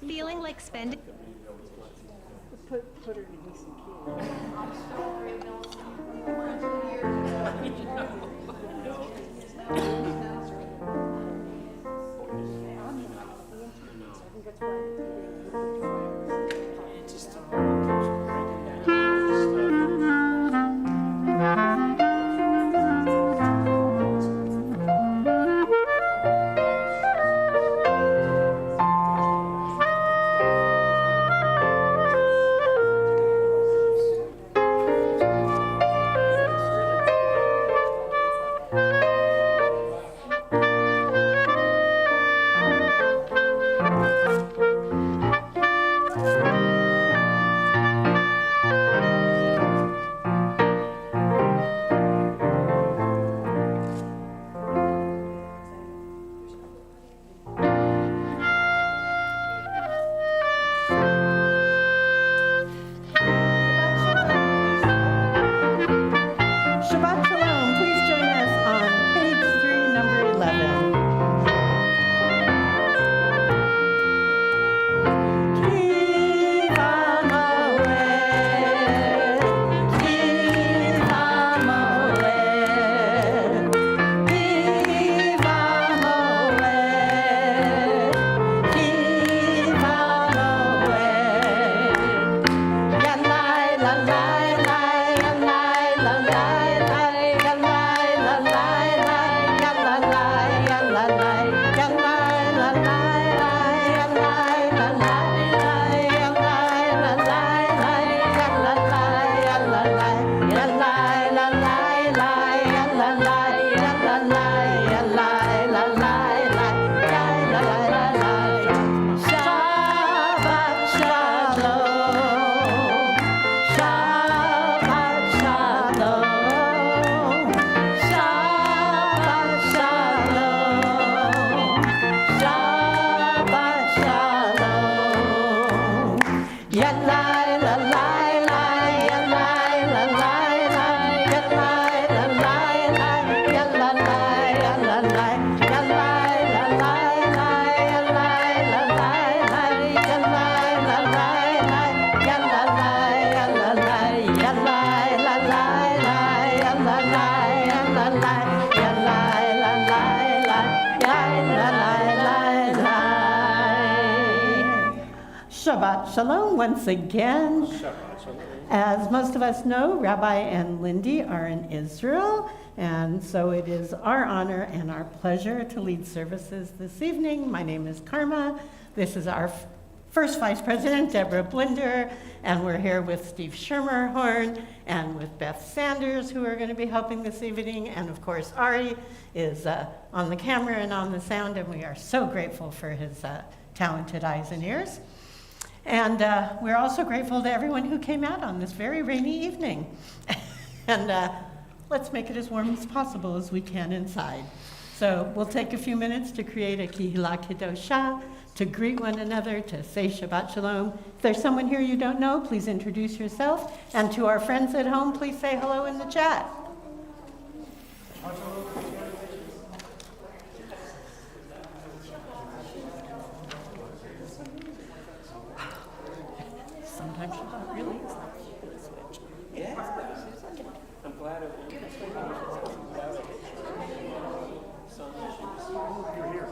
Feeling like spending. Put her in a decent key. Shabbat Shalom. Please join us on page 3, number 11. Shabbat Shalom once again. Shabbat Shalom. As most of us know, Rabbi and Lindy are in Israel, and so it is our honor and our pleasure to lead services this evening. My name is Karma. This is our first Vice President, Deborah Blinder, and we're here with Steve Schermerhorn and with Beth Sanders, who are going to be helping this evening, and of course Ari is on the camera and on the sound, and we are so grateful for his talented eyes and ears. And we're also grateful to everyone who came out on this very rainy evening. And let's make it as warm as possible as we can inside. So we'll take a few minutes to create a Kihila Kedosha, to greet one another, to say Shabbat Shalom. If there's someone here you don't know, please introduce yourself. And to our friends at home, please say hello in the chat. Sometimes Shabbat really is like a switch. Yeah. I'm glad it went. Some issues. You're here.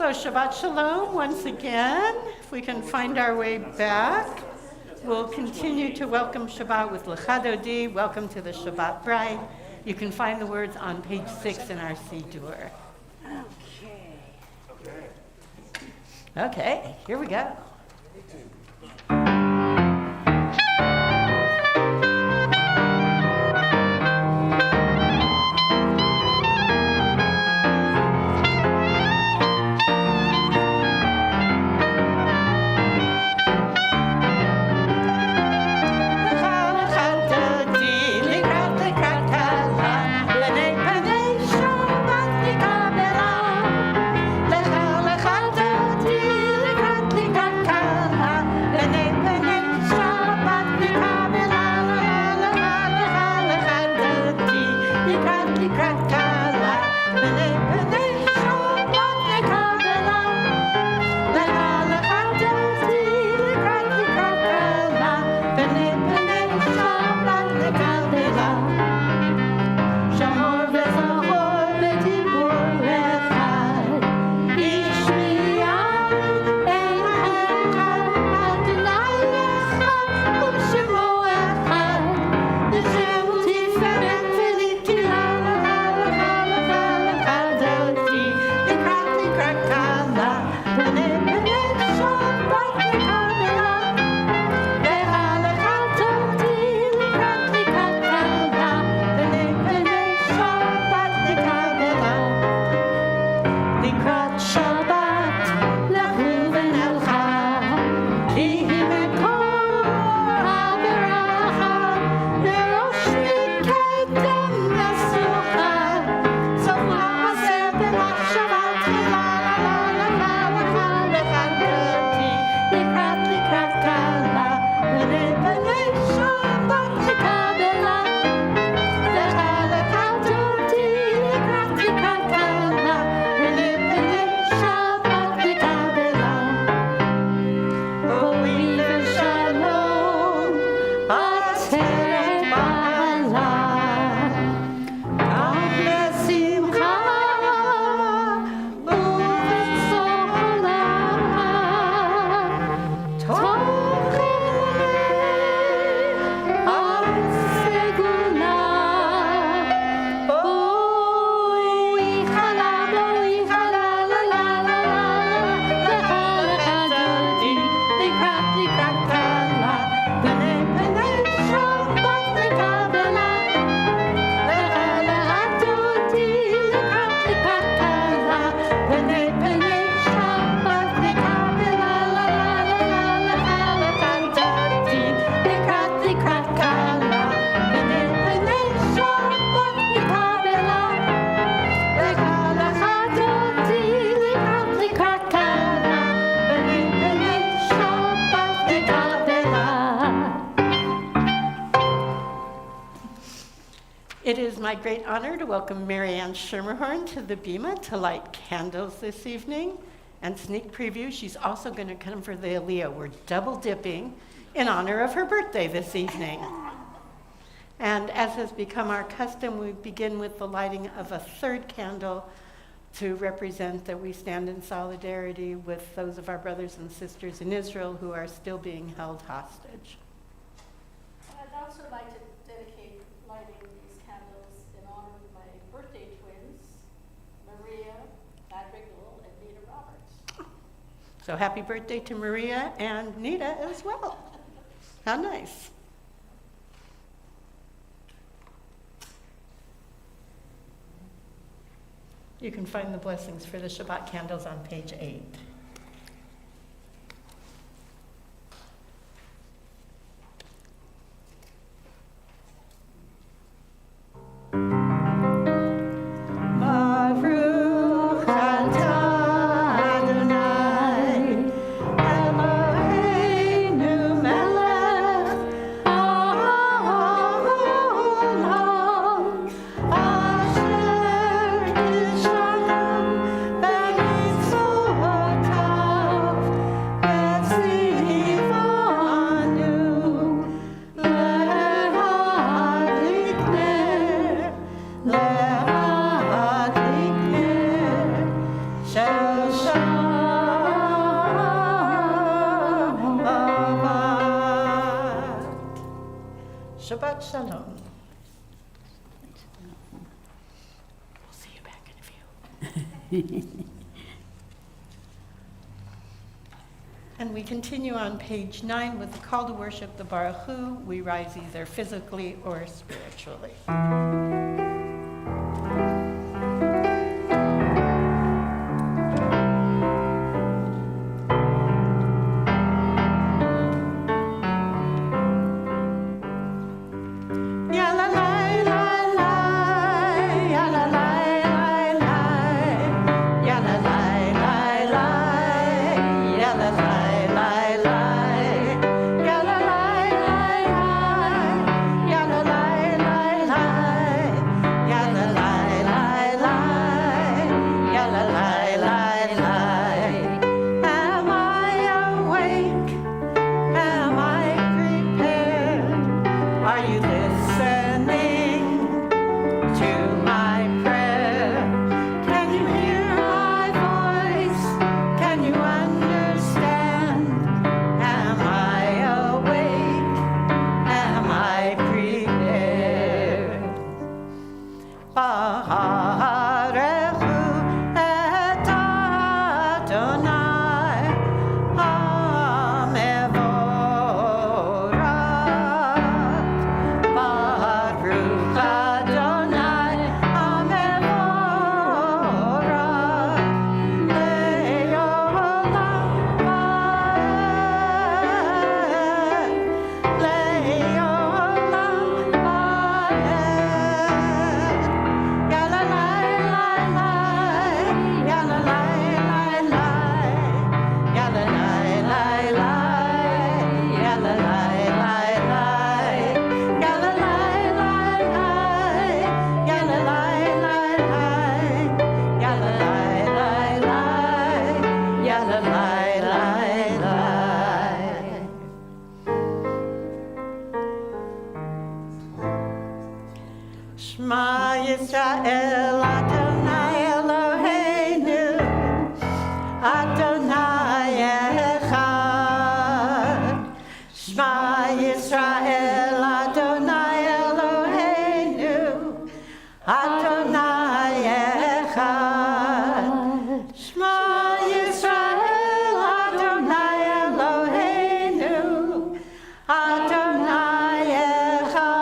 So Shabbat Shalom once again. If we can find our way back, we'll continue to welcome Shabbat with L'chadodi, welcome to the Shabbat bride. You can find the words on page 6 in our Siddur. Okay, here we go. It is my great honor to welcome Marianne Schermerhorn to the Bima to light candles this evening. And sneak preview, she's also going to come for the Aliyah. We're double dipping in honor of her birthday this evening. And as has become our custom, we begin with the lighting of a third candle to represent that we stand in solidarity with those of our brothers and sisters in Israel who are still being held hostage. I'd also like to dedicate lighting these candles in honor of my birthday twins, Maria Madrigal and Nita Roberts. So happy birthday to Maria and Nita as well. How nice. You can find the blessings for the Shabbat candles on page 8. Baruch atah Adonai, Eloheinu melech haolam, asher gishanim b'mitzvotav. Shabbat Shalom. We'll see you back in a few. And we continue on page 9 with the call to worship the Baruch Hu. We rise either physically or spiritually. Shema Yisrael Adonai Eloheinu Adonai Echad. Shema Yisrael Adonai Eloheinu Adonai Echad. Shema Yisrael Adonai Eloheinu Adonai Echad.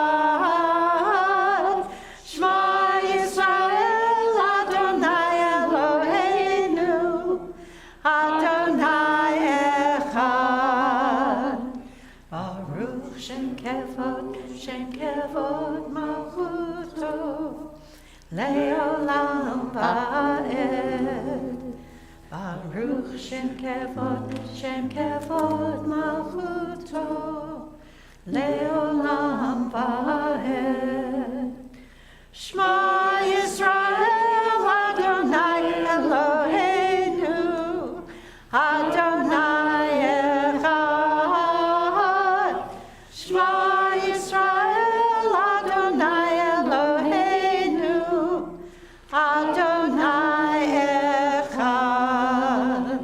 Shema Yisrael Adonai Eloheinu Adonai Echad. Baruch Shem Kevod Malchuto Le'olam Va'ed. Baruch Shem Kevod Malchuto Le'olam Va'ed. Shema Yisrael Adonai Eloheinu Adonai Echad. Shema Yisrael Adonai Eloheinu Adonai Echad.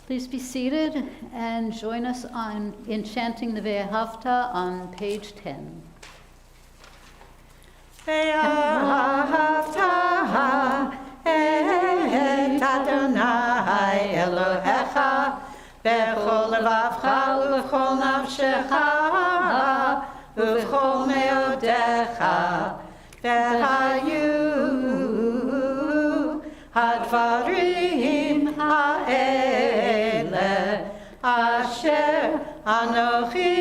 Please be seated and join us in chanting the Ve'ahavta on page 10. Ve'ahavta et Adonai Elohecha b'chol levavcha u'b'chol nafshecha u'b'chol meodecha v'hayu hadvarim ha'ele asher anochi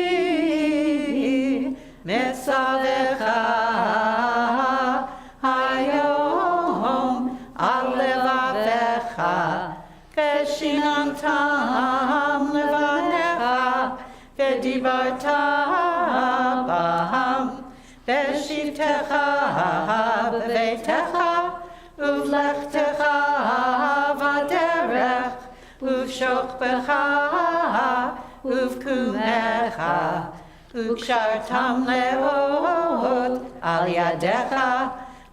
mesavecha hayom al levavecha v'shinantam levanecha v'dibarta b'ham v'shivtecha b'veitecha uvlechtecha v'derech uvshokbecha uvkumecha ukshartam leot al yadecha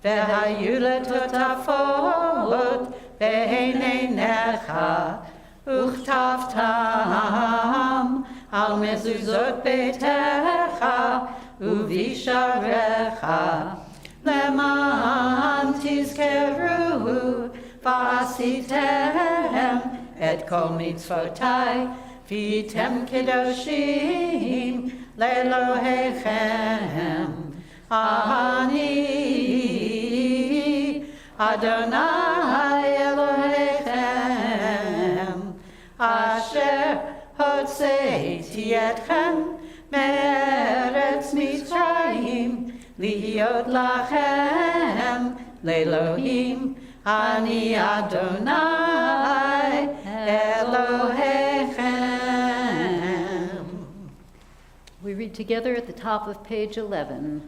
v'hayu letotafot v'eineinecha uchtavtam al על מזוזות ביתך ובשעריך, למען תזכרו ועשיתם את כל מצוותיי, והייתם קדושים לאלוהיכם. אני אדוני אלוהיכם, אשר הוצאתי אתכם מארץ מצרים, להיות לכם לאלוהים. אני אדוני Elohechem. We read together at the top of page 11.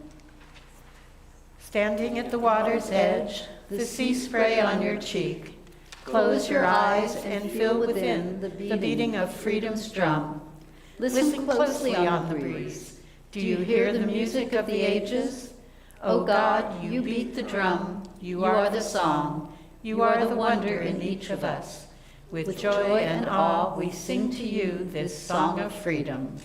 Standing at the water's edge, the sea spray on your cheek. Close your eyes and feel within the beating of freedom's drum. Listen closely on the breeze. Do you hear the music of the ages? O God, you beat the drum. You are the song. You are the wonder in each of us. With joy and awe, we sing to you this song of freedom.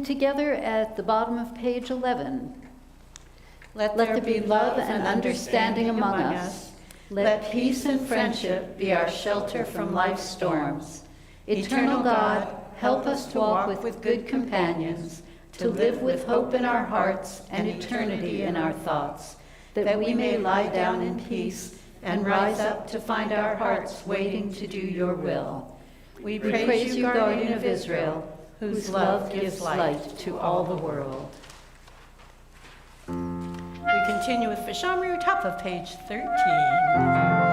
Together at the bottom of page 11. Let there be love and understanding among us. Let peace and friendship be our shelter from life's storms. Eternal God, help us to walk with good companions, to live with hope in our hearts and eternity in our thoughts, that we may lie down in peace and rise up to find our hearts waiting to do your will. We praise you, Guardian of Israel, whose love gives light to all the world. We continue with Vishamru, top of page 13.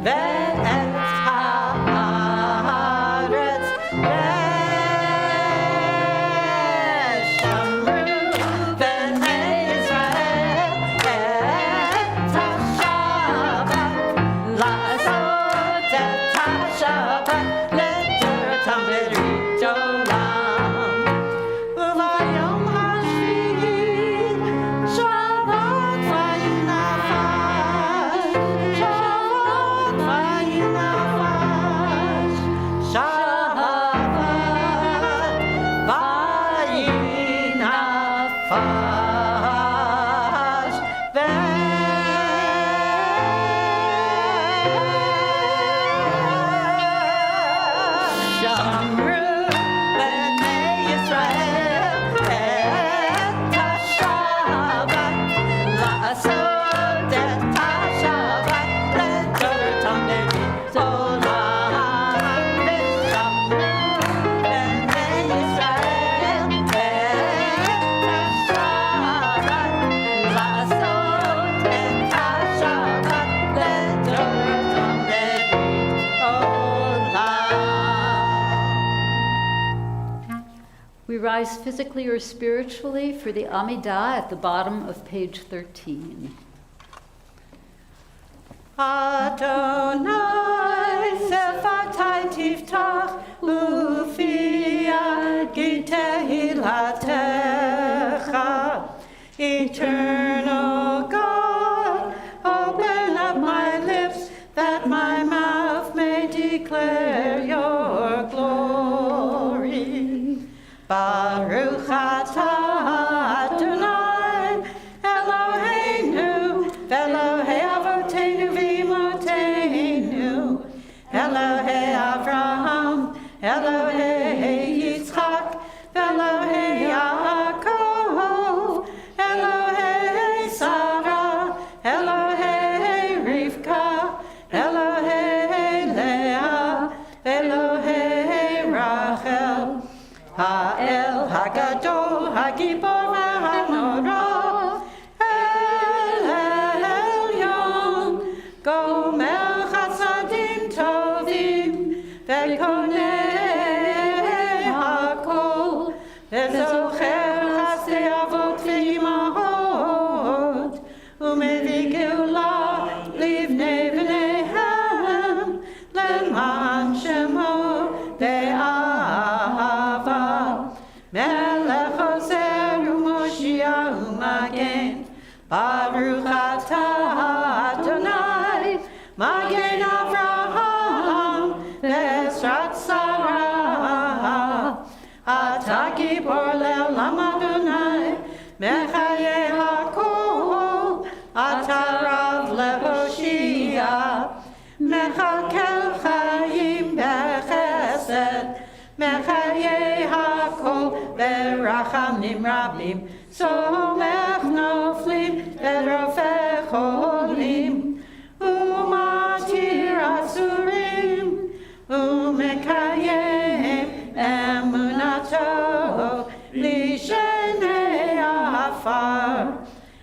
ואת הארץ We rise physically or spiritually for the Amidah at the bottom of page 13. Adonai sefatai tiftach ufia gitehilatecha. Eternal God, open up my lips that my mouth may declare your glory. Baruch atah Adonai Eloheinu v'Elohei Avotenu v'Imotenu, Elohei Avraham, Elohei Yitzchak, v'Elohei Yaakov, Elohei Sarah, Elohei Rivka, Elohei Leah, Elohei Rachel. Ha'el Hagadol Hagibor Ha'hanora, El Elyon, Gomer Chasadim Tovim, Ve'konei Hakol, Ve'zocher Chasdei Avot Ve'imahot, U'mevii Geula Livnei Bneihem, Le'man Shemo Be'ahava. Melech Ozer u'Moshiach u'Magen, Baruch atah Adonai, Magen Avraham, Ve'ezrat Sarah. Atah Gibor le'olam Adonai, Mechayeh hakol, Atah Rav le'Hoshia, Mechakel chayim b'chesed, Mechayeh hakol ve'rachamim rabim, Somech noflim ve'rofech cholim, U'matir asurim, U'mekayem emunato lishenei afar.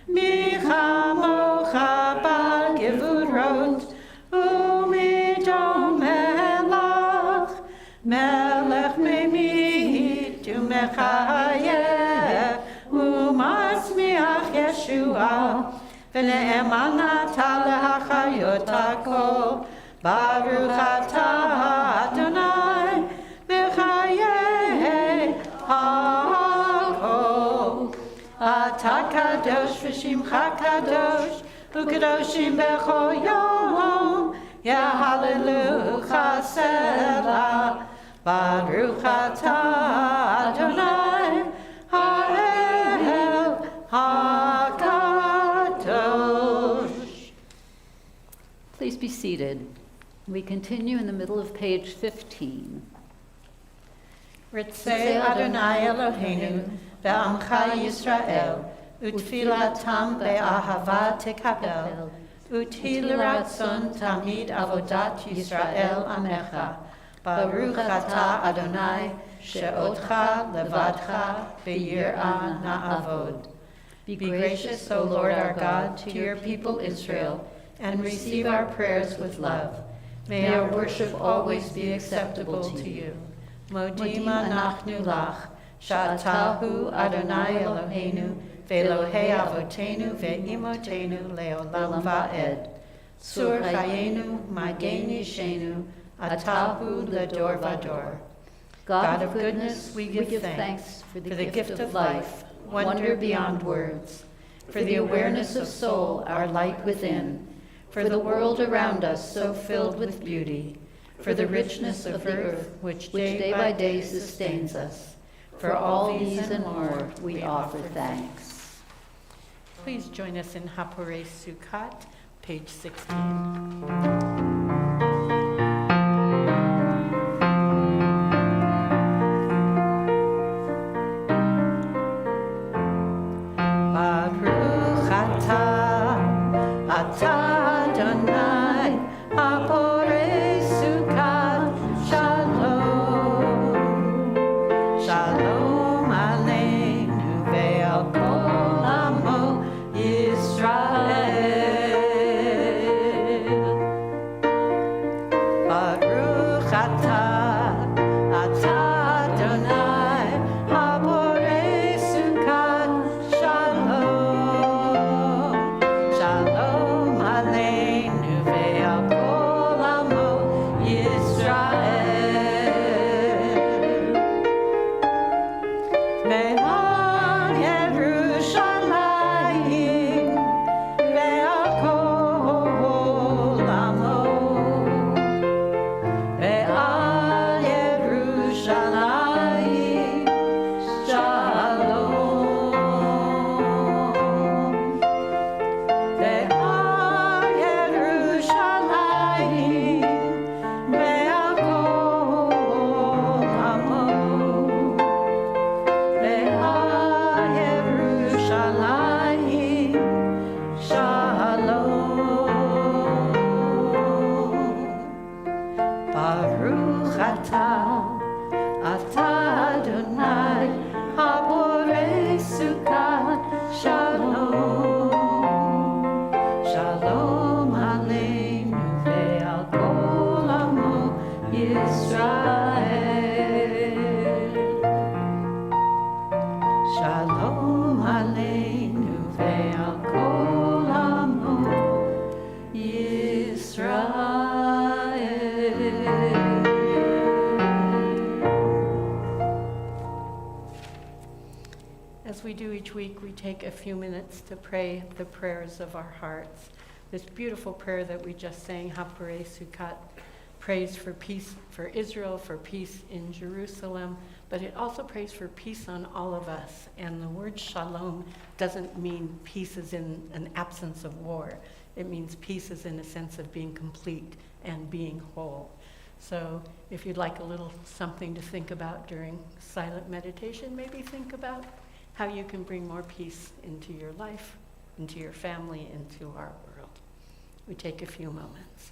Michamocha bal gevurot, U'midom melach, Melech memit u'mechayeh, u'masmiach Yeshua, v'ne'emanata lehachayot hakol. Baruch atah Adonai, mechayeh hakol. Atah kadosh v'shimcha kadosh, u'kadoshim b'chol yom, Yehallelu Selah. Baruch atah Adonai, Ha'el HaKadosh. Please be seated. We continue in the middle of page 15. Ritzei Adonai Eloheinu, ve'amcha Yisrael, utfilatam be'ahava tekabel, uti l'ratzon tamid avodat Yisrael amecha. Baruch atah Adonai, she'otcha levadcha be'yirah na'avod. Be gracious, O Lord our God, to your people Israel, and receive our prayers with love. May our worship always be acceptable to you. Modim anachnu lach, sha'atahu Adonai Eloheinu, ve'Elohei avotenu ve'imotenu le'olam va'ed. Sur chayenu magen yishenu, atahu ledor vador. God of goodness, we give thanks for the gift of life, wonder beyond words, for the awareness of soul, our light within, for the world around us so filled with beauty, for the richness of the earth which day by day sustains us. For all these and more we offer thanks. Please join us in Haporei Sukkot, page 16. Adonai, Haporei Sukkot, Shalom. Shalom Aleinu ve'al kol amo Yisrael. as we do each week, we take a few minutes to pray the prayers of our hearts. This beautiful prayer that we just sang, Hapare Sukkot, prays for peace for Israel, for peace in Jerusalem, but it also prays for peace on all of us. And the word shalom doesn't mean peace as in an absence of war. It means peace as in a sense of being complete and being whole. So if you'd like a little something to think about during silent meditation, maybe think about how you can bring more peace into your life, into your family, into our world. We take a few moments.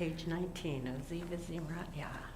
Page 19, Oziva Zimrat Yah.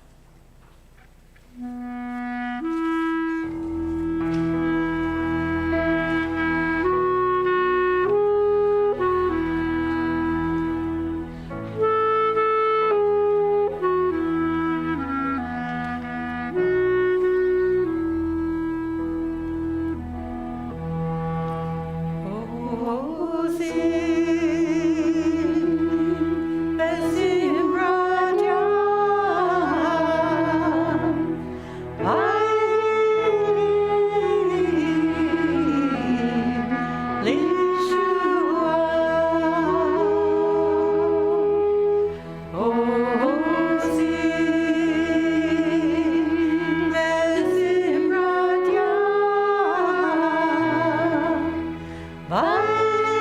Bye.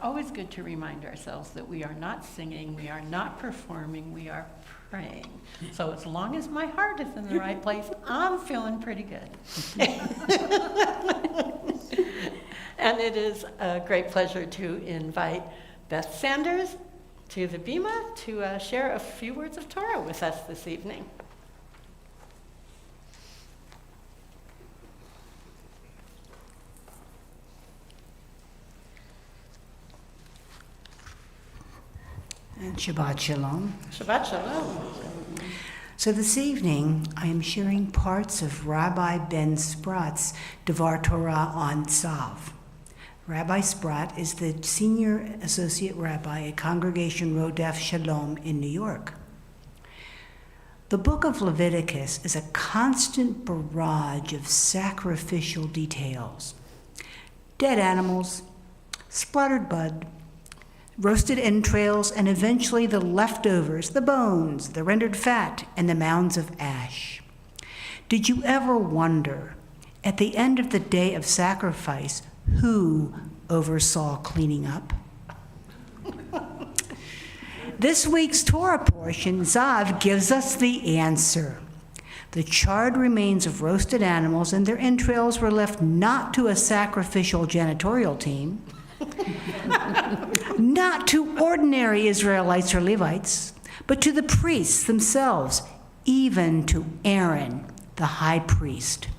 always good to remind ourselves that we are not singing, we are not performing, we are praying. So as long as my heart is in the right place, I'm feeling pretty good. And it is a great pleasure to invite Beth Sanders to the Bima to share a few words of Torah with us this evening. And Shabbat Shalom. Shabbat Shalom. So this evening, I am sharing parts of Rabbi Ben Sprat's Devar Torah on Tzav. Rabbi Sprat is the senior associate rabbi at Congregation Rodef Shalom in New York. The book of Leviticus is a constant barrage of sacrificial details. Dead animals, splattered blood, roasted entrails, and eventually the leftovers, the bones, the rendered fat, and the mounds of ash. Did you ever wonder, at the end of the day of sacrifice, who oversaw cleaning up? This week's Torah portion, Zav, gives us the answer. The charred remains of roasted animals and their entrails were left not to a sacrificial janitorial team, not to ordinary Israelites or Levites, but to the priests themselves, even to Aaron, the high priest.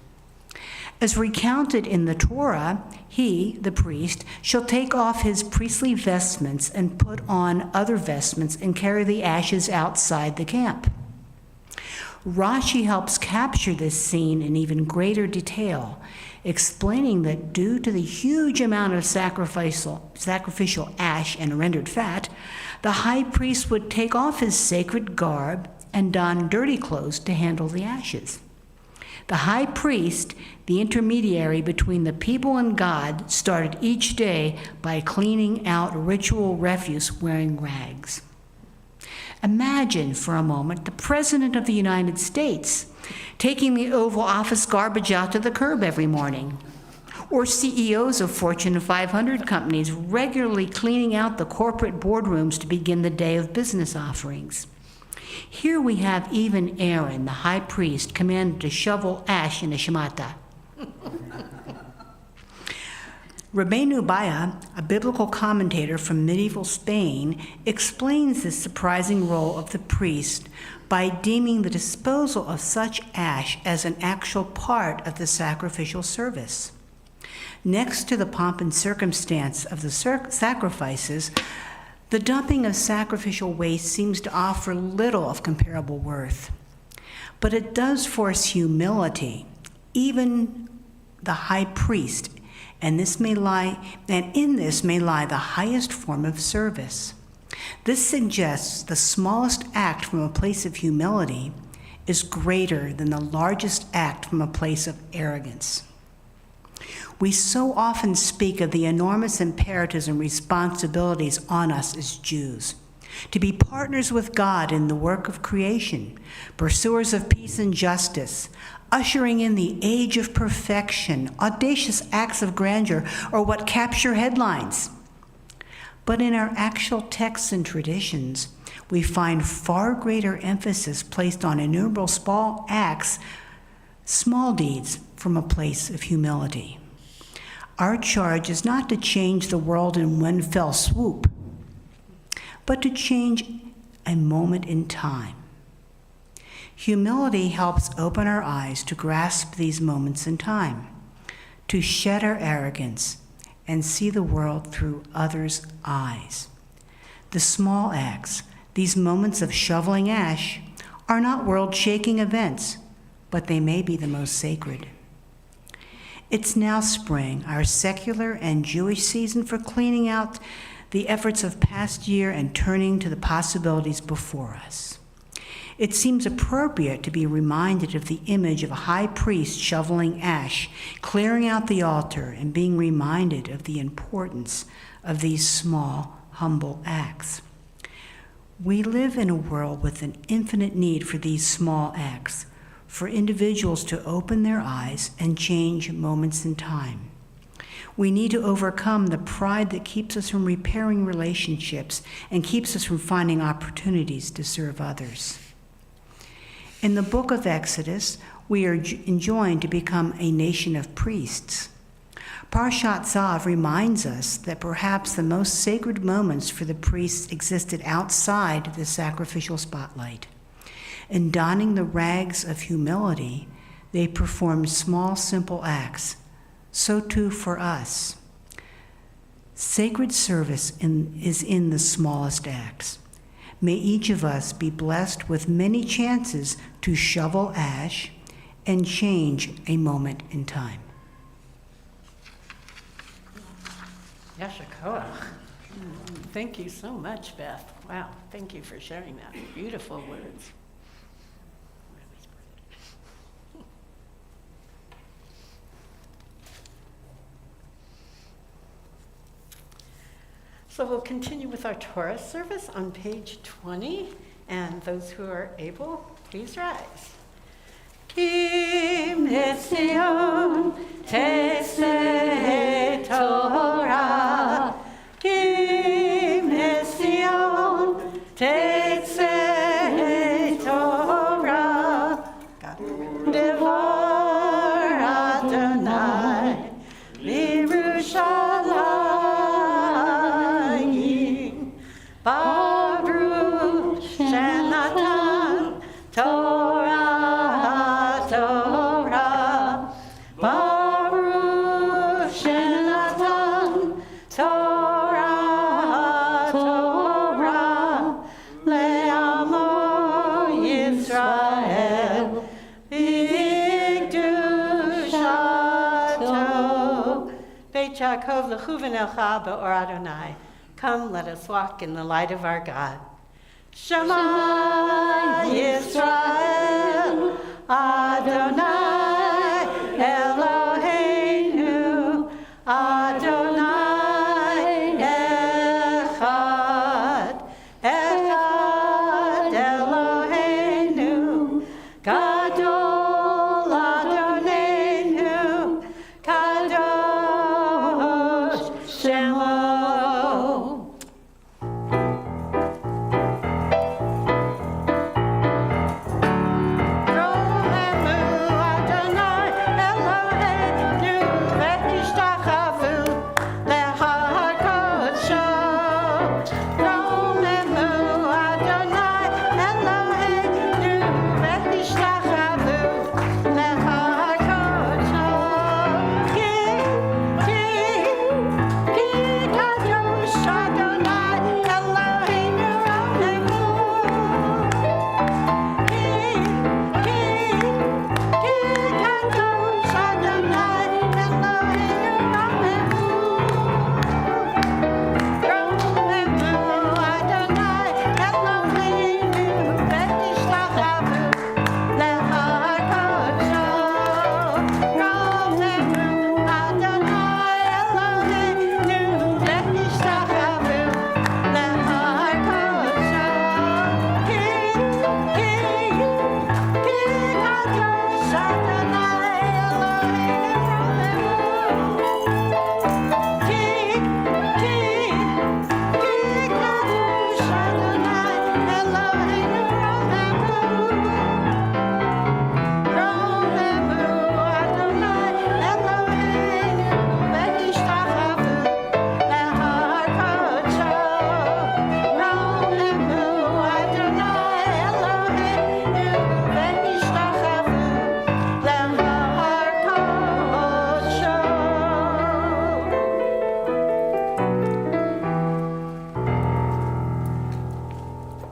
As recounted in the Torah, he, the priest, shall take off his priestly vestments and put on other vestments and carry the ashes outside the camp. Rashi helps capture this scene in even greater detail, explaining that due to the huge amount of sacrificial ash and rendered fat, the high priest would take off his sacred garb and don dirty clothes to handle the ashes. The high priest, the intermediary between the people and God, started each day by cleaning out ritual refuse wearing rags. Imagine for a moment the President of the United States taking the Oval Office garbage out to the curb every morning, or CEOs of Fortune 500 companies regularly cleaning out the corporate boardrooms to begin the day of business offerings. Here we have even Aaron, the high priest, commanded to shovel ash in a shemata. Rabbeinu Baya, a biblical commentator from medieval Spain, explains this surprising role of the priest by deeming the disposal of such ash as an actual part of the sacrificial service. Next to the pomp and circumstance of the sacrifices, the dumping of sacrificial waste seems to offer little of comparable worth. But it does force humility, even the high priest, and in this may lie the highest form of service. This suggests the smallest act from a place of humility is greater than the largest act from a place of arrogance. We so often speak of the enormous imperatives and responsibilities on us as Jews, to be partners with God in the work of creation, pursuers of peace and justice, ushering in the age of perfection, audacious acts of grandeur, or what capture headlines. But in our actual texts and traditions, we find far greater emphasis placed on innumerable small acts, small deeds from a place of humility. Our charge is not to change the world in one fell swoop, but to change a moment in time. Humility helps open our eyes to grasp these moments in time, to shed our arrogance and see the world through others' eyes. The small acts, these moments of shoveling ash, are not world-shaking events, but they may be the most sacred. It's now spring, our secular and Jewish season for cleaning out the efforts of past year and turning to the possibilities before us. It seems appropriate to be reminded of the image of a high priest shoveling ash, clearing out the altar, and being reminded of the importance of these small, humble acts. We live in a world with an infinite need for these small acts, for individuals to open their eyes and change moments in time. We need to overcome the pride that keeps us from repairing relationships and keeps us from finding opportunities to serve others. In the book of Exodus, we are enjoined to become a nation of priests. Parshat Zav reminds us that perhaps the most sacred moments for the priests existed outside the sacrificial spotlight. In donning the rags of humility, they performed small, simple acts. So too for us. Sacred service is in the smallest acts. May each of us be blessed with many chances to shovel ash and change a moment in time. Yashakoach. Thank you so much, Beth. Wow, thank you for sharing that. Beautiful words. So we'll continue with our Torah service on page 20, and those who are able, please rise. Ki mitzion tetzeh Torah, Ki mitzion tetzeh Torah, Devar Adonai Yerushalayim, Baruch Shenatan Torah, Torah, Baruch Shenatan Torah, Torah, Le'amo Yisrael, B'Kedushato. Beit Yaakov l'chuven elcha b'or Adonai. Come, let us walk in the light of our God. Shema Yisrael, Adonai Eloheinu, Adonai Echad, Echad Eloheinu, Gadol Adonenu, Kadosh Shemo.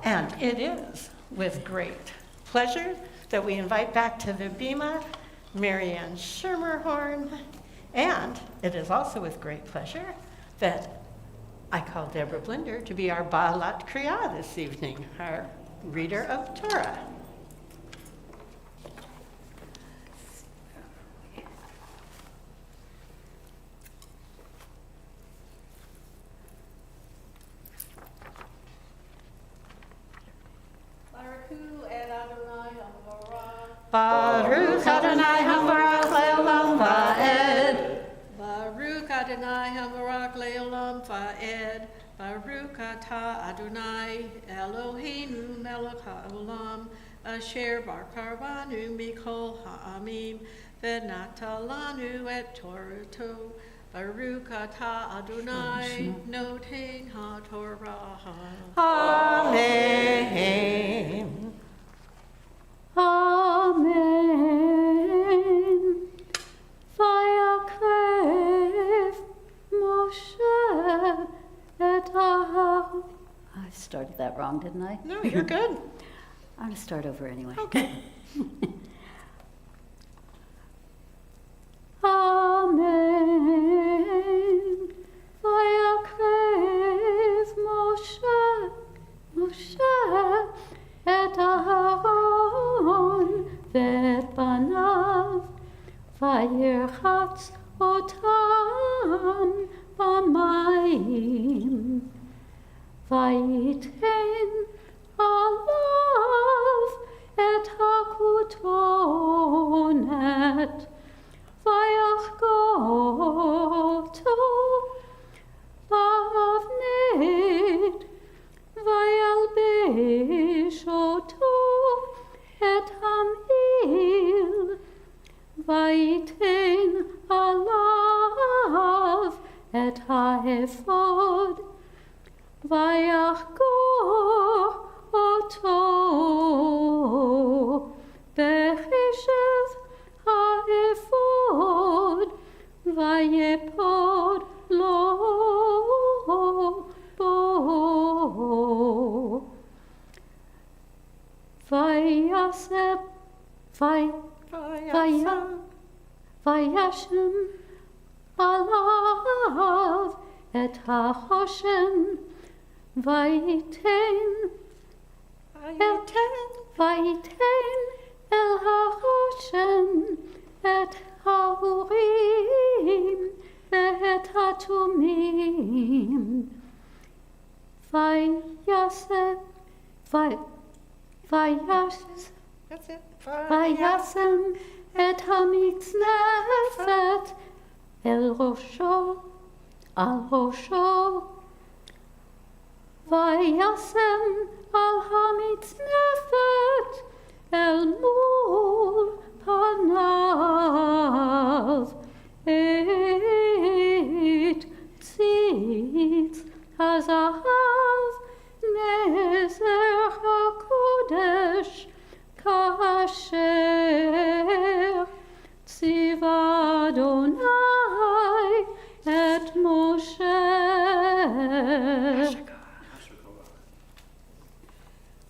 And it is with great pleasure that we invite back to the Bima Marianne Schermerhorn. And it is also with great pleasure that I call Deborah Blinder to be our Baalat Kriyah this evening, our reader of Torah. Baruch Adonai Hamarach Le'olam Va'ed. Baruch Adonai ata Adonai Eloheinu melech haolam asher bar karvanu mikol ha'amim v'nata lanu et Torato Baruch ata Adonai noten ha'torah. Amen. Amen. Vayakrev Moshe et Aharon. I started that wrong, didn't I? No, you're good. I'm going to start over anyway. Okay. Amen. Vayakrev Moshe et Aharon ואת בניו, וירחץ אותם במים, וייתן עליו את הכותונת, ויחגור אותו באבנית, וילבש אותו את המעיל, וייתן עליו את האפוד, ויחגור אותו בחשב האפוד, ויפוד לו בו. וישם עליו את החושן, וייתן אל החושן את האורים ואת התומים, That's it. וישם את המצנפת על ראשו, וישם על המצנפת אל מול פניו את ציץ הזהב נזר הקודש, כאשר ציווה אדוני את משה.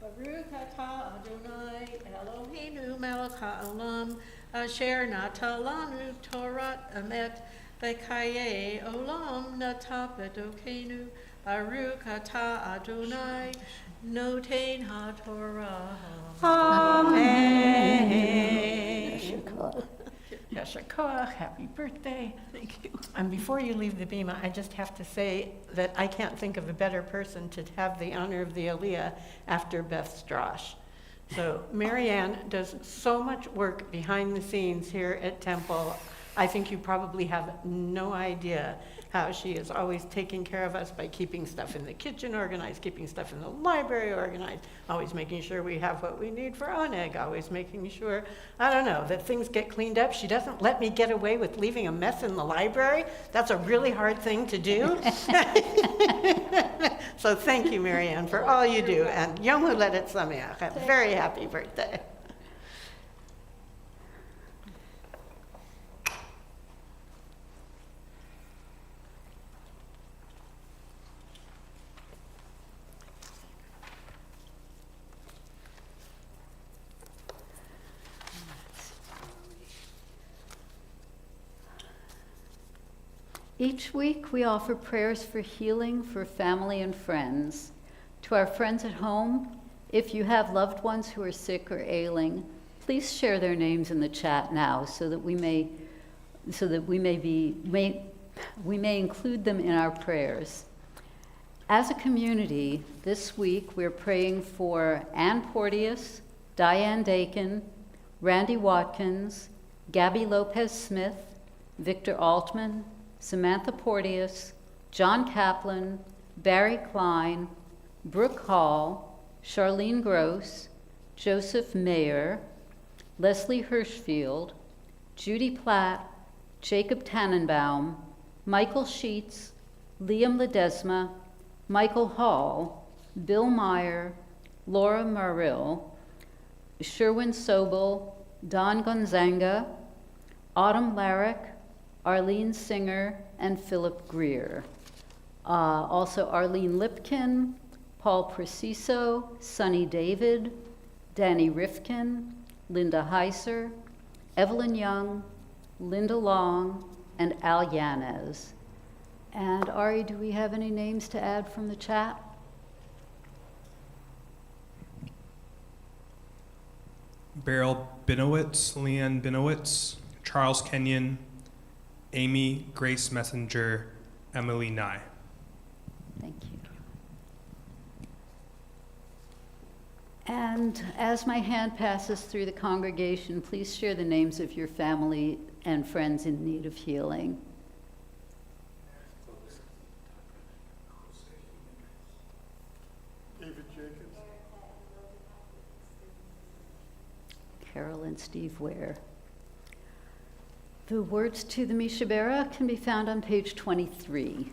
Baruch atah Adonai Eloheinu melech haolam asher nata lanu Torat emet v'chayei olam nata b'dokenu. Baruch atah Adonai noten haTorah. Amen. Yasher Koach, happy birthday. Thank you. And before you leave the bima, I just have to say that I can't think of a better person to have the honor of the Aliyah after Beth Strosh. So Marianne does so much work behind the scenes here at Temple. I think you probably have no idea how she is always taking care of us by keeping stuff in the kitchen organized, keeping stuff in the library organized, always making sure we have what we need for Oneg, always making sure, I don't know, that things get cleaned up. She doesn't let me get away with leaving a mess in the library. That's a really hard thing to do. So thank you, Marianne, for all you do. And Yom Huledet Sameach. A very happy birthday. Each week, we offer prayers for healing for family and friends. To our friends at home, if you have loved ones who are sick or ailing, please share their names in the chat now so that we may include them in our prayers. As a community, this week we're praying for Ann Porteous, Diane Dakin, Randy Watkins, Gabby Lopez-Smith, Victor Altman, Samantha Porteous, John Kaplan, Barry Klein, Brooke Hall, Charlene Gross, Joseph Mayer, Leslie Hirschfield, Judy Platt, Jacob Tannenbaum, Michael Sheets, Liam Ledesma, Michael Hall, Bill Meyer, Laura Marill, Sherwin Sobel, Don Gonzanga, Autumn Larrick, Arlene Singer, and Philip Greer. Also Arlene Lipkin, Paul Preciso, Sonny David, Danny Rifkin, Linda Heiser, Evelyn Young, Linda Long, and Al Yanez. And Ari, do we have any names to add from the chat? Beryl Binowitz, Leanne Binowitz, Charles Kenyon, Amy Grace Messenger, Emily Nye. Thank you. And as my hand passes through the congregation, please share the names of your family and friends in need of healing. David Jacobs. Carol and Steve Ware. The words to the Mishabera can be found on page 23.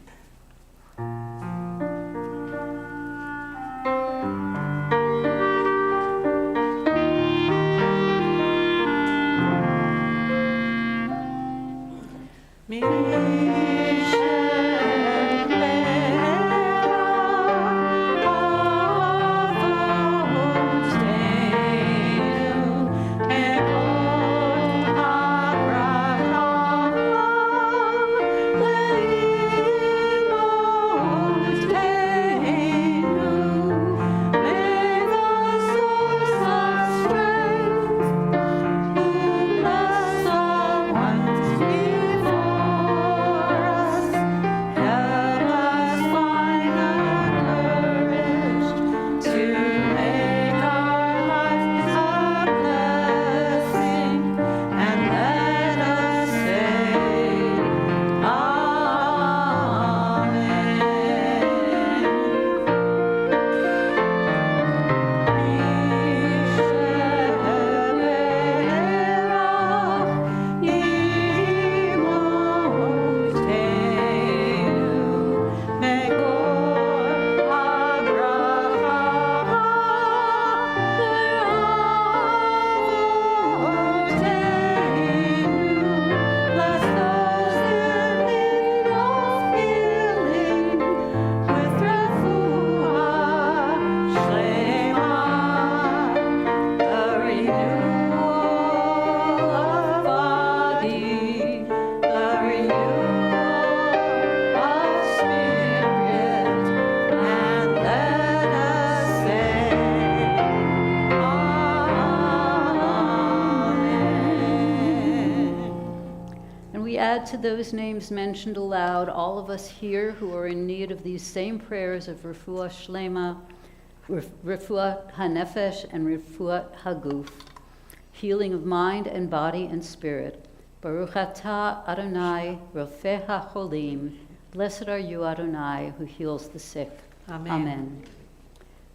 To those names mentioned aloud, all of us here who are in need of these same prayers of refuah shlema, refuah hanefesh, and refuah haguf, healing of mind and body and spirit. Baruch atah Adonai, rofeh hacholim. Blessed are you, Adonai, who heals the sick. Amen. Amen.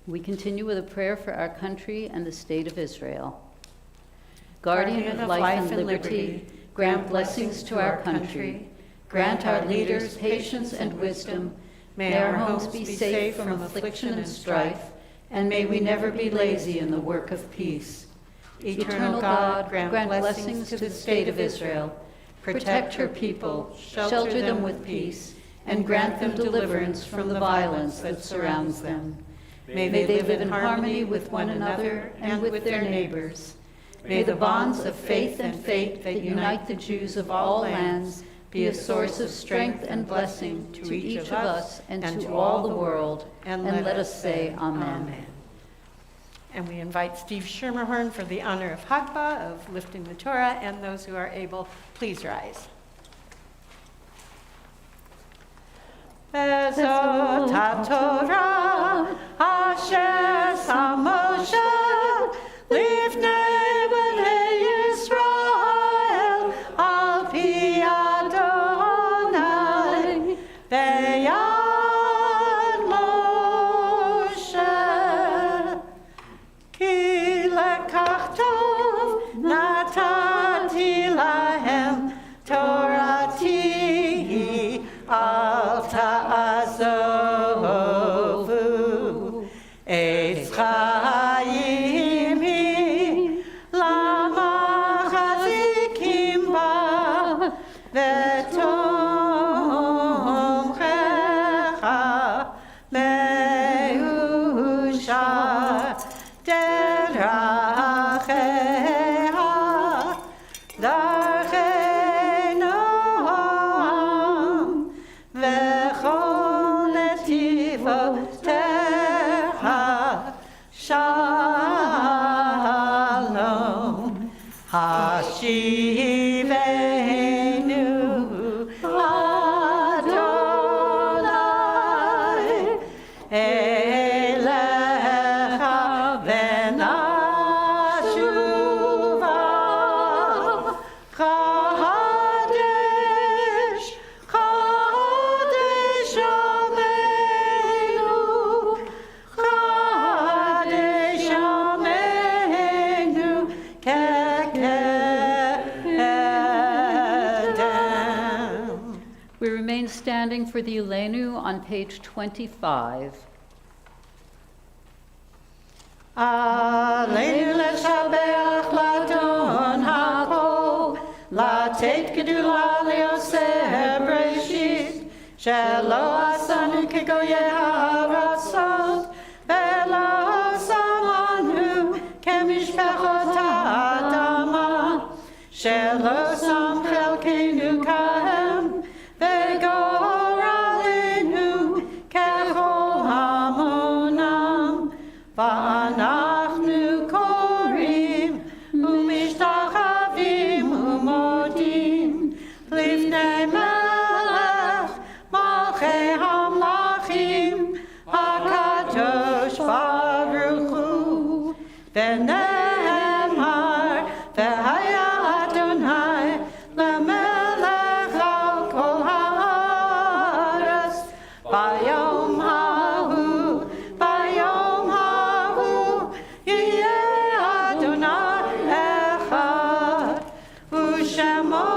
We continue with a prayer for our country and the state of Israel. Guardian of life and liberty, grant blessings to our country. Grant our leaders patience and wisdom. May our homes be safe from affliction and strife, and may we never be lazy in the work of peace. Eternal God, grant blessings to the state of Israel. Protect her people, shelter them with peace, and grant them deliverance from the violence that surrounds them. May they live in harmony with one another and with their neighbors. May the bonds of faith and faith that unite the Jews of all lands be a source of strength and blessing to each of us and to all the world. And let us say Amen. And we invite Steve Schermerhorn for the honor of Hagbah, of lifting the Torah, and those who are able, please rise. Bezot HaTorah Asher Sam Moshe Lifnei Beyond Moshe כך טוב נתתי להם תורתי אל תעזובו עץ חיים היא למחזיקים בה ותומכך מאושר דרכיה דרכי נועם וכל נתיבותיה שלום השיבנו אדוני אליך ונשובה חדש חדש ימינו חדש ימינו כקדם. We remain standing for the Ulenu on page 25. עלינו לשבח לאדון הכל, לתת גדולה ליוסף בראשית, שלא עשנו כגויי הארצות, ולא שמנו כמשפחות האדמה, שלא שם חלקנו כהם, וגורלנו ככל המונם. ואנחנו קוראים ומשתחווים ומודים לפני מלך מלכי המלכים הקדוש ברוך הוא ונאמר והיה אדוני למלך על כל הארץ ביום ההוא ביום ההוא יהיה אדוני אחד ושמו אחד.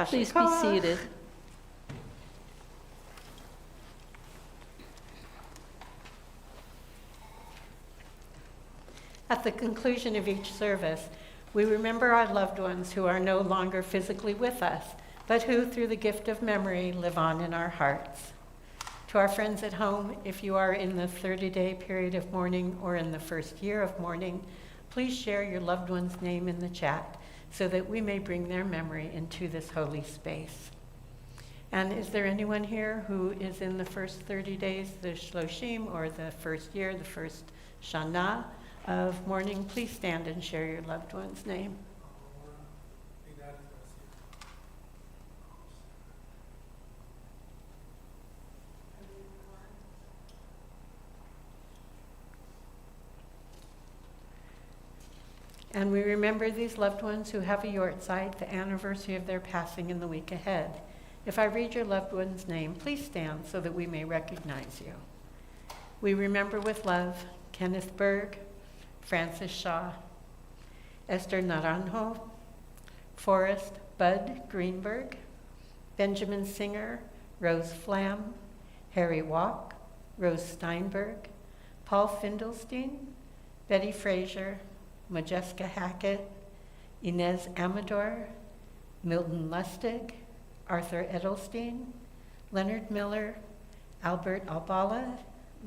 Please be seated. At the conclusion of each service, we remember our loved ones who are no longer physically with us, but who, through the gift of memory, live on in our hearts. To our friends at home, if you are in the 30-day period of mourning or in the first year of mourning, please share your loved one's name in the chat so that we may bring their memory into this holy space. And is there anyone here who is in the first 30 days, the Shloshim, or the first year, the first Shana of mourning? Please stand and share your loved one's name. And we remember these loved ones who have a yortzeit, the anniversary of their passing in the week ahead. If I read your loved one's name, please stand so that we may recognize you. We remember with love Kenneth Berg, Francis Shaw, Esther Naranjo, Forrest Bud Greenberg, Benjamin Singer, Rose Flam, Harry Walk, Rose Steinberg, Paul Findelstein, Betty Frazier, Majeska Hackett, Inez Amador, Milton Lustig, Arthur Edelstein, Leonard Miller, Albert Albala,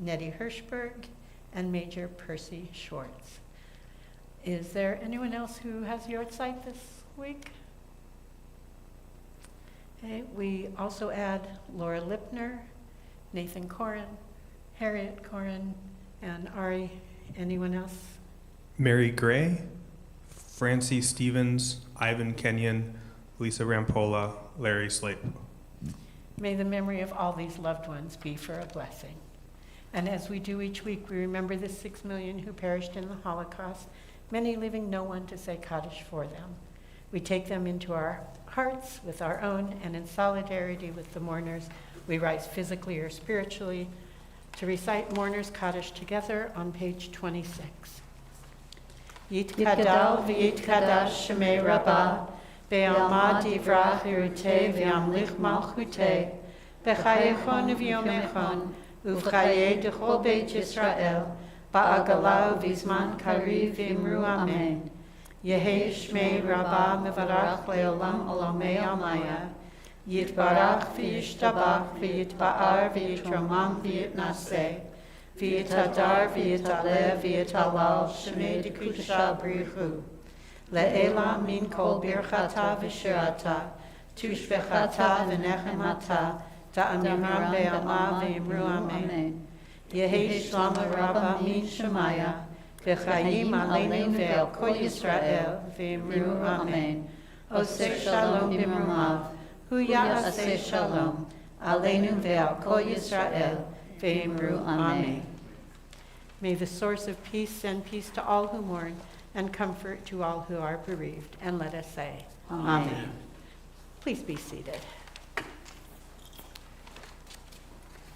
Nettie Hirschberg, and Major Percy Schwartz. Is there anyone else who has your site this week? Okay, we also add Laura Lipner, Nathan Corin, Harriet Corin, and Ari. Anyone else? Mary Gray, Francie Stevens, Ivan Kenyon, Lisa Rampola, Larry Slate. May the memory of all these loved ones be for a blessing. And as we do each week, we remember the 6 million who perished in the Holocaust, many leaving no one to say Kaddish for them. We take them into our hearts with our own, and in solidarity with the mourners, we rise physically or spiritually to recite Mourner's Kaddish together on page 26. Yitkadal v'yitkadash shemei Rabbah, be'alma divrach irutei v'yamlich malchutei, b'chayechon v'yomechon, uv'chayei d'chol beit Yisrael, ba'agalau v'zman kariv v'imru amen. Yehei shmei Rabbah mevarach le'olam olamei amaya, Yitbarach v'yishtabach v'yitba'ar v'yitromam v'yitnaseh, v'yitadar v'yitaleh v'yitalal shemei dikusha brichu. Le'ela min kol birchata v'shirata, tushbechata v'nechemata, ta'amiram be'ama v'imru amen. Yehi shlama rabba min shemaya, v'chayim aleinu ve'el kol Yisrael v'imru amen. Oseh shalom b'mrumav, Hu ya'aseh shalom, aleinu ve'al kol Yisrael, ve'imru amen. May the source of peace send peace to all who mourn and comfort to all who are bereaved. And let us say, Amen. Please be seated.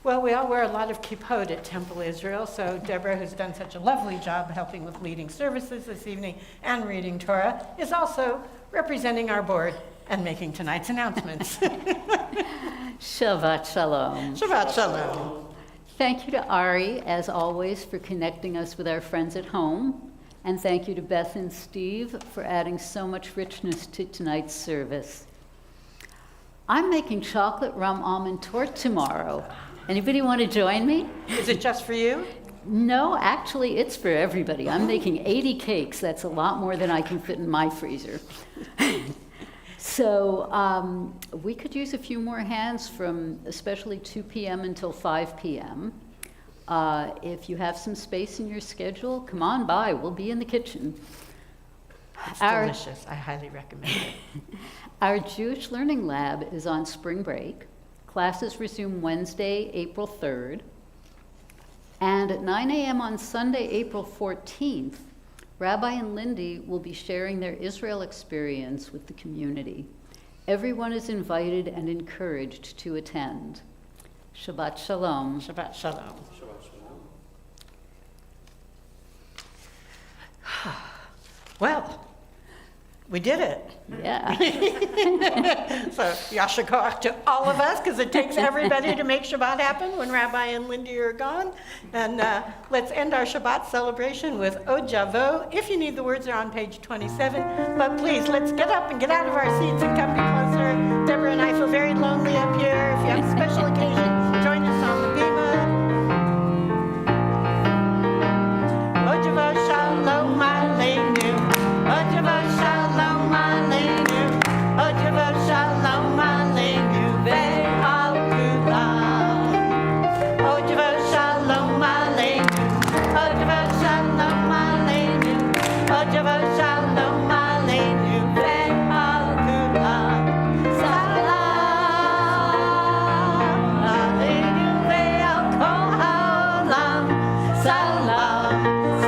Well, we all wear a lot of kippot at Temple Israel, so Deborah, who's done such a lovely job helping with leading services this evening and reading Torah, is also representing our board and making tonight's announcements. Shabbat Shalom. Shabbat Shalom. Thank you to Ari, as always, for connecting us with our friends at home. And thank you to Beth and Steve for adding so much richness to tonight's service. I'm making chocolate rum almond torte tomorrow. Anybody want to join me? Is it just for you? No, actually, it's for everybody. I'm making 80 cakes. That's a lot more than I can fit in my freezer. So we could use a few more hands from especially 2 p.m. until 5 p.m. If you have some space in your schedule, come on by. We'll be in the kitchen. It's delicious. I highly recommend it. Our Jewish Learning Lab is on spring break. Classes resume Wednesday, April 3rd. And at 9 a.m. on Sunday, April 14th, Rabbi and Lindy will be sharing their Israel experience with the community. Everyone is invited and encouraged to attend. Shabbat Shalom. Shabbat Shalom. Shabbat shalom. Well, we did it. Yeah. So yasher koach to all of us, because it takes everybody to make Shabbat happen when Rabbi and Lindy are gone. And let's end our Shabbat celebration with Od Javo. If you need the words, they're on page 27. But please, let's get up and get out of our seats and come be closer. Deborah and I feel very lonely up here. If you have a special occasion, join us on the bima. Od Javo Shalom Aleinu. Od Javo Shalom Aleinu. Od Javo Shalom Aleinu ve'al kulam. Od Javo Shalom Aleinu. Od Javo Shalom Aleinu. Od Javo Shalom Aleinu ve'al kulam. Salam Aleinu ve'al kol ha'olam. Salam,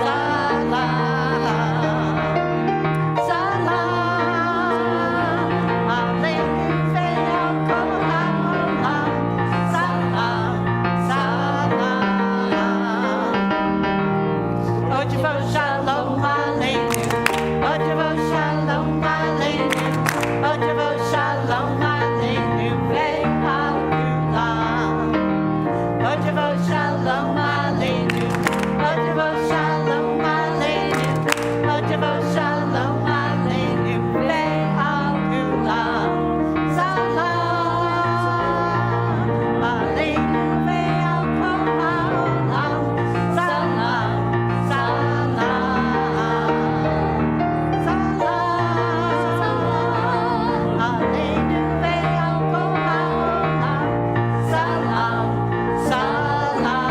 salam. Salam Aleinu ve'al kol ha'olam. Salam, salam. Od Javo Shalom Aleinu. Od Javo Shalom Aleinu. Od Javo Shalom Aleinu ve'al kulam. Od Javo Shalom Aleinu. Od Javo Shalom Aleinu. Od Javo Shalom Aleinu ve'al kulam. Salam Aleinu ve'al kol ha'olam. Salam, salam. Salam Aleinu ve'al kol ha'olam. Salam, salam.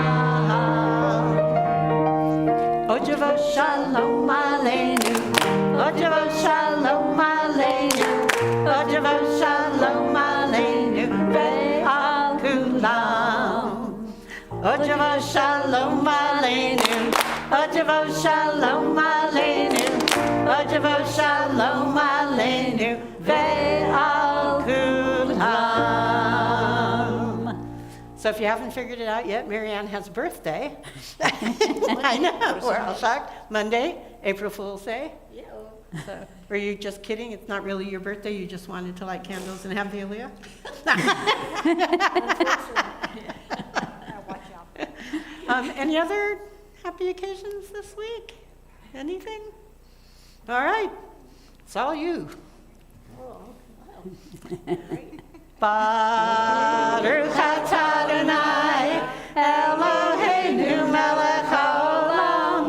Od Javo Shalom Aleinu. Od Javo Shalom Aleinu. Od Javo Shalom Aleinu ve'al kulam. Od Javo Shalom Aleinu. Od Javo Shalom Aleinu. Od Javo Shalom Aleinu ve'al So if you haven't figured it out yet, Marianne has a birthday. I know, we're all shocked. Monday, April Fool's Day. Yeah. So, were you just kidding? It's not really your birthday, you just wanted to light candles and have the Aliyah? Watch out. Any other happy occasions this week? Anything? All right, it's all you. Baruch atah Adonai, Eloheinu melech haolam,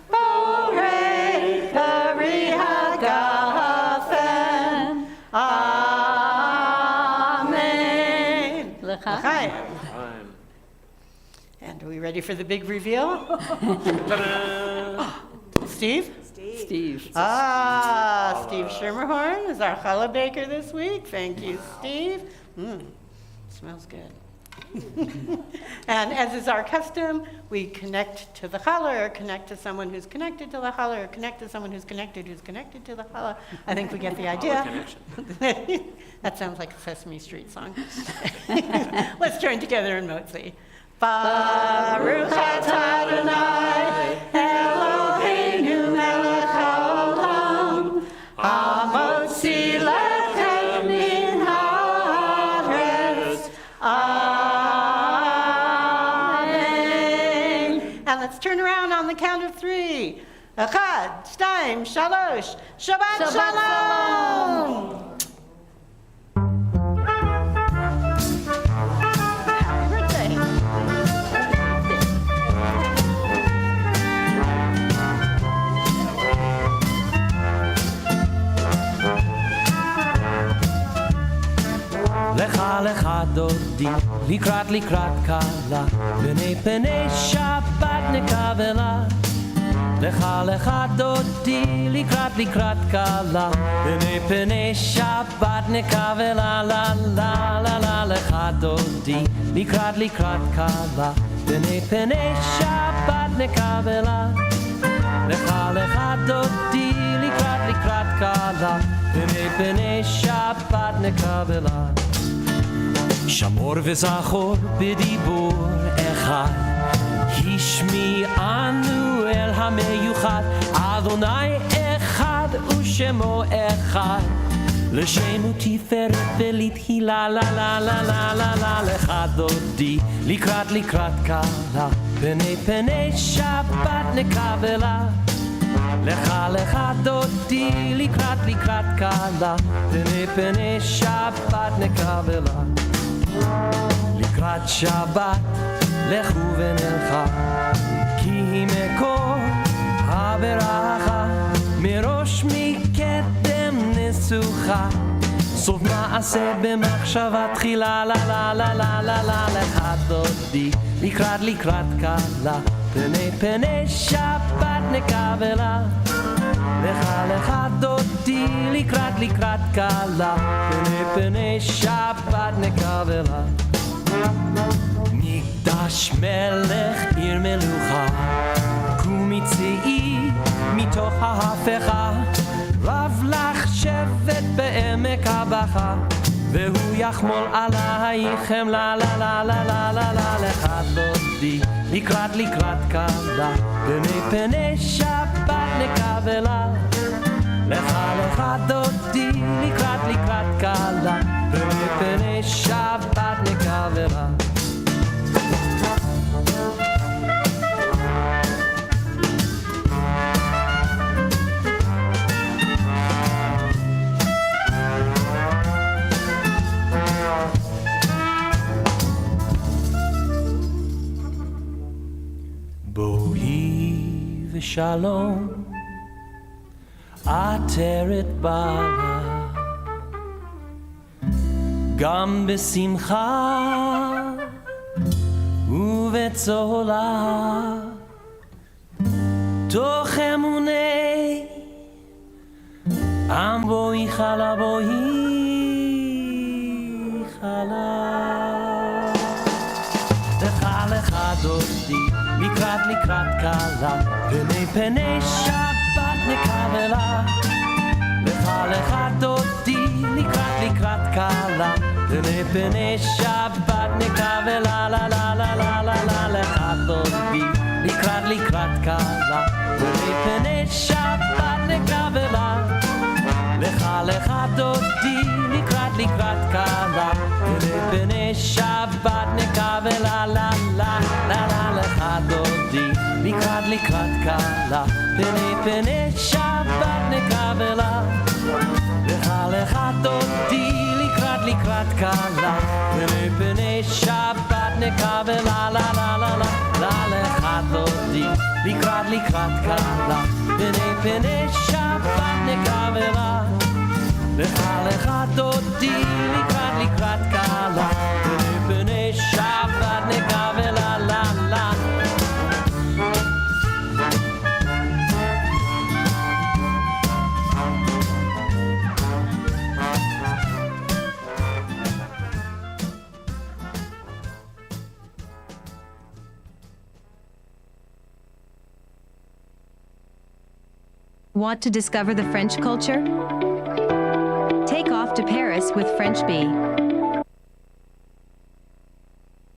borei peri hagafen. Amen. L'chaim. L'chaim. Time. And are we ready for the big reveal? Steve? Steve. Steve Schermerhorn is our challah baker this week. Thank you, Steve. Smells good. And as is our custom, we connect to the challah, or connect to someone who's connected to the challah, or connect to someone who's connected to the challah. I think we get the idea. That sounds like a Sesame Street song. Let's join together in Motzi. Baruch atah Adonai, Eloheinu melech haolam, hamotzi lechem min haaretz. Amen. And let's turn around on the count of 3. Echad, shtayim, shalosh. Shabbat shalom. Happy birthday. לך לך דודי, לקראת קלה, בני פני שבת נקבלה. לך לך דודי, לקראת קלה, בני פני שבת נקבלה. לה לה לה לה לך דודי, לקראת קלה, בני פני שבת נקבלה. לך לך דודי, לקראת קלה, בני פני שבת נקבלה. שמור וזכור בדיבור אחד, השמיענו אל המיוחד, אדוני אחד ושמו אחד, לשם ותפארת ולתהילה. לה לה לה לה לה לה לך דודי, לקראת קלה, פני שבת נקבלה. לך לך דודי, לקראת קלה, פני שבת נקבלה. לקראת שבת לכו ונלכה, כי היא מקור הברכה, מראש מקדם נסוכה, סוף מעשה במחשבה תחילה. לה לה לה לה לה לה לך דודי, לקראת קלה, פני שבת נקבלה. לך לך דודי, לקראת קלה, פני שבת נקבלה. מקדש מלך עיר מלוכה, קומי צאי מתוך ההפכה, רב לך שבט בעמק הבכה, והוא יחמול עלייכם. לה לה לה לה לה לה לה לך דודי, לקראת קלה, פני שבת נקבלה. לך לך דודי, לקראת קלה, פני שבת נקבלה. בואי ושלום, עטרת בעלה, גם בשמחה ובצהלה, תוך אמוני עם. בואי חלה, לך דודי, לקראת קלה, פני שבת נקבלה. לך דודי, לקראת לקראת כלה, פני פני שבת נקווה לה לה לה לה לה לה לה לך דודי, לקראת כלה, פני פני שבת נקווה לה, לך דודי, לקראת כלה, פני פני שבת נקווה לה לה לה לה לה לך דודי, לקראת כלה, פני שבת נקווה לה, לך דודי, לקראת כלה, פני שבת נקווה לה לה לה לה לה לה לך דודי, לקראת כלה, פני שבת נקווה לה, לך דודי, לקראת כלה, פני שבת נקווה לה לה לה. Want to discover the French culture? Take off to Paris with French Bee.